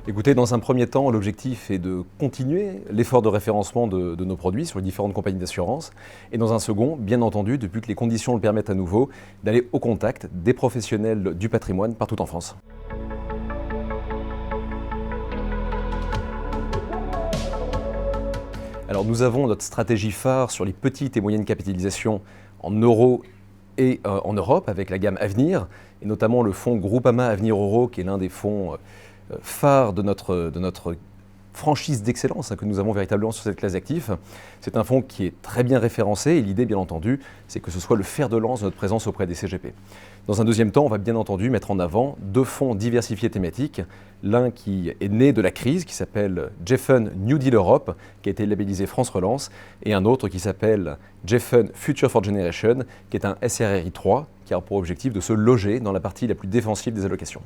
Écoutez, dans un premier temps, l'objectif est de continuer l'effort de référencement de nos produits sur les différentes compagnies d'assurance. Et dans un second, bien entendu, depuis que les conditions le permettent à nouveau, d'aller au contact des professionnels du patrimoine partout en France. Alors nous avons notre stratégie phare sur les petites et moyennes capitalisations en euros et en Europe avec la gamme Avenir, et notamment le fonds Groupama Avenir Euro qui est l'un des fonds phares de notre franchise d'excellence que nous avons véritablement sur cette classe d'actifs. C'est un fonds qui est très bien référencé et l'idée, bien entendu, c'est que ce soit le fer de lance de notre présence auprès des CGP. Dans un deuxième temps, on va bien entendu mettre en avant deux fonds diversifiés thématiques. L'un qui est né de la crise, qui s'appelle Geffen New Deal Europe, qui a été labellisé France Relance, et un autre qui s'appelle Geffen Future for Generation, qui est un SRRI 3, qui a pour objectif de se loger dans la partie la plus défensive des allocations.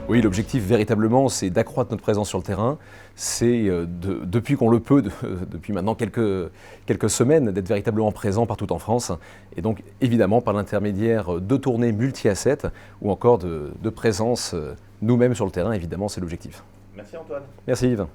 Oui, l'objectif véritablement, c'est d'accroître notre présence sur le terrain. C'est depuis qu'on le peut, depuis maintenant quelques semaines, d'être véritablement présent partout en France. Et donc, évidemment, par l'intermédiaire de tournées multi-assets ou encore de présence nous-mêmes sur le terrain, évidemment, c'est l'objectif. Merci Antoine. Merci Yves.